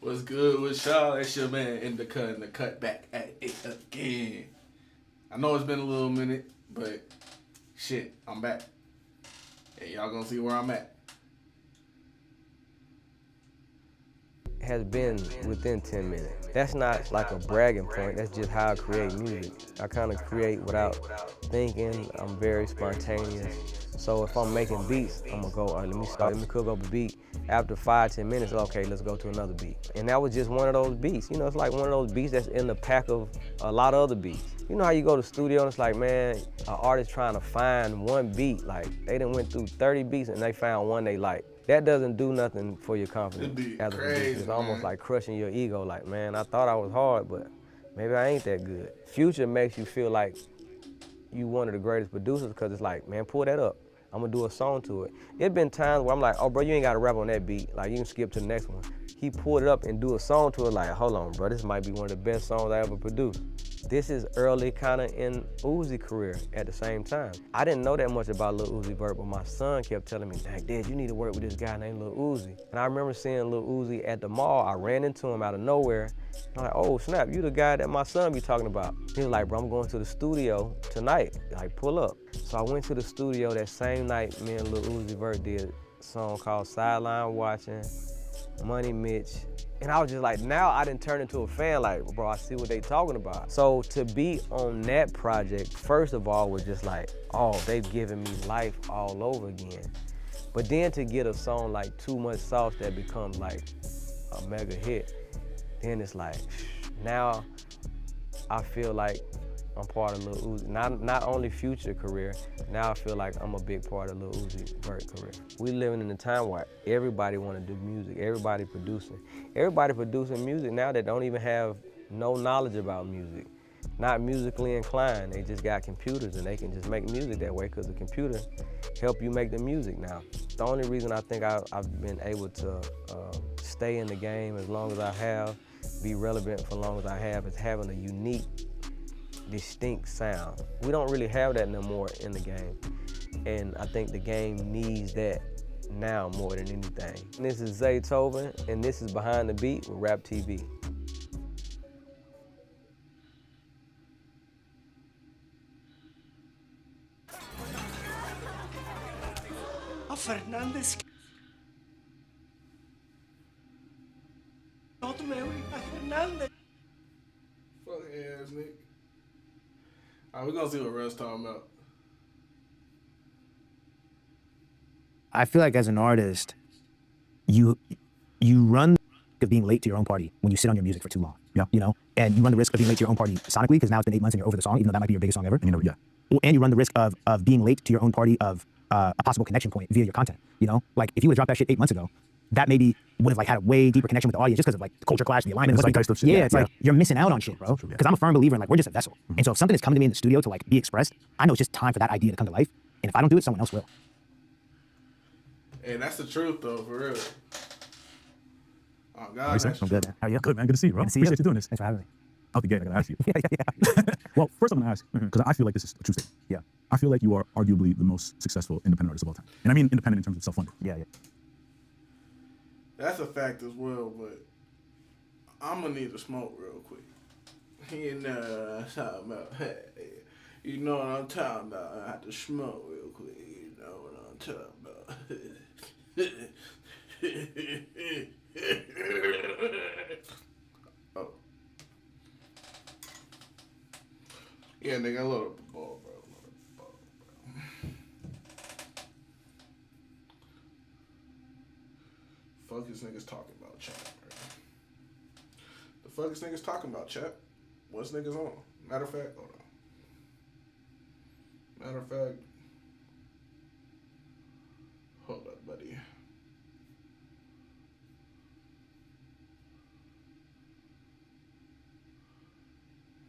What's good with y'all? It's your man in the cut back at it again. I know it's been a little minute, but shit, I'm back. Hey, y'all gonna see where I'm at. Has been within 10 minutes. That's not like a bragging point, that's just how I create music. I kind of create without thinking, I'm very spontaneous. So if I'm making beats, I'm gonna go, all right, let me cook up a beat. After 5, 10 minutes, okay, let's go to another beat. And that was just one of those beats. You know, it's like one of those beats that's in the pack of a lot of other beats. You know how you go to the studio and it's like, man, an artist trying to find one beat, like they done went through 30 beats and they found one they like. That doesn't do nothing for your confidence as a producer. It's almost like crushing your ego, like, man, I thought I was hard, but maybe I ain't that good. Future makes you feel like you one of the greatest producers because it's like, man, pull that up. I'm gonna do a song to it. It been times where I'm like, oh, bro, you ain't gotta rap on that beat. Like, you can skip to the next one. He pulled it up and do a song to it, like, hold on, bro, this might be one of the best songs I ever produced. This is early kind of in Uzi career at the same time. I didn't know that much about Lil Uzi Vert, but my son kept telling me, Dad, you need to work with this guy named Lil Uzi. And I remember seeing Lil Uzi at the mall. I ran into him out of nowhere. I'm like, oh, snap, you the guy that my son be talking about. He was like, bro, I'm going to the studio tonight. Like, pull up. So I went to the studio that same night me and Lil Uzi Vert did a song called Sideline Watching, Money Mitch. And I was just like, now I didn't turn into a fan, like, bro, I see what they talking about. So to be on that project, first of all, was just like, oh, they've given me life all over again. But then to get a song like Too Much Sauce that becomes like a mega hit, then it's like, now I feel like I'm part of Lil Uzi. Not only Future career, now I feel like I'm a big part of Lil Uzi Vert career. We living in a time where everybody want to do music, everybody producing. Everybody producing music now that don't even have no knowledge about music. Not musically inclined, they just got computers and they can just make music that way because the computer help you make the music now. The only reason I think I've been able to stay in the game as long as I have, be relevant for as long as I have, is having a unique, distinct sound. We don't really have that no more in the game. And I think the game needs that now more than anything. And this is Zaytoven, and this is Behind the Beat with Rap TV. A Fernandes todo meu a Fernandes. Fucking ass nigga. Alright, we gonna see what Russ talking about. I feel like as an artist, you run the risk of being late to your own party when you sit on your music for too long. Yeah. You know, and you run the risk of being late to your own party sonically because now it's been 8 months and you're over the song, even though that might be your biggest song ever. And you know, yeah. And you run the risk of being late to your own party of a possible connection point via your content. You know, like if you would drop that shit 8 months ago, that maybe would have like had a way deeper connection with the audience just because of like the culture clash, the alignment. It's like types of shit. Yeah, it's like you're missing out on shit, bro. Because I'm a firm believer in like we're just a vessel. And so if something is coming to me in the studio to like be expressed, I know it's just time for that idea to come to life. And if I don't do it, someone else will. And that's the truth though, for real. Oh God, I'm good. How are you? Good, man. Good to see you, bro. Good to see you. Appreciate you doing this. Thanks for having me. Out the gate, I gotta ask you. Yeah. Well, first I'm gonna ask, because I feel like this is a true statement. Yeah. I feel like you are arguably the most successful independent artist of all time. And I mean independent in terms of self-funded. Yeah. that's a fact as well. But I'm gonna need to smoke real quick. You know what I'm talking about? You know what I'm talking about? I have to smoke real quick. You know what I'm talking about? Oh. Yeah, nigga, I load up the ball, bro. Load up the ball, bro. Fuck is niggas talking about, chat, bro? The fuck is niggas talking about, chat? What's niggas on? Matter of fact, hold on. Matter of fact, hold up, buddy.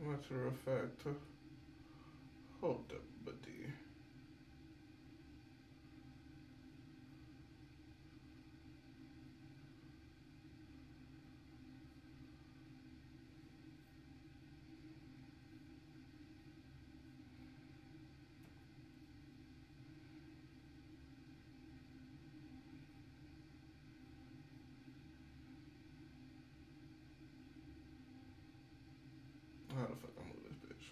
Matter of fact, hold up, buddy. fuck, I'm with this bitch.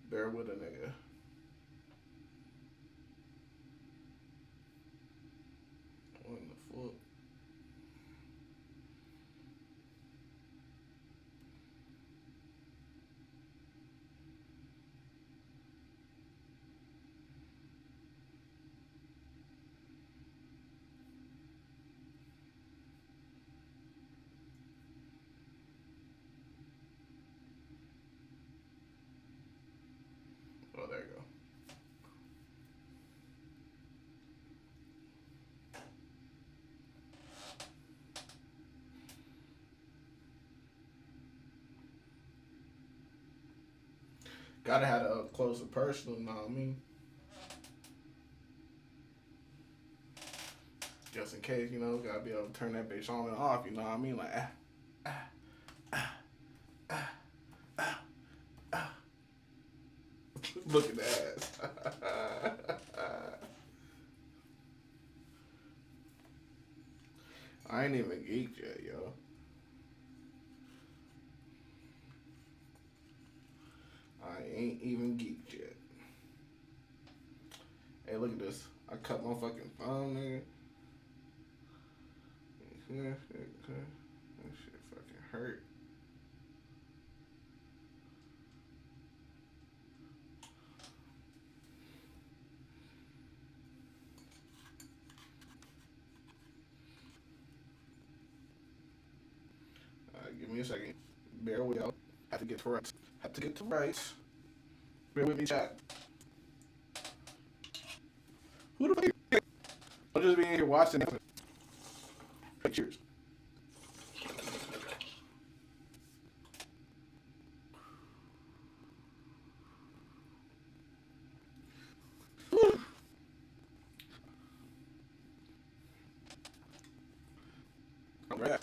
Bear with a nigga. What in the fuck? Oh, there you go. Gotta have a closer personal, you know what I mean? Just in case, you know, gotta be able to turn that bitch on and off, you know what I mean? Like, look at that. I ain't even geeked yet, yo. I ain't even geeked yet. Hey, look at this. I cut my fucking thumb, nigga. That shit fucking hurt. Give me a second. Bear with me. Have to get to rights. Have to get to rights. Bear with me, chat. Who the fuck? I'm just being here watching. Cheers. All right.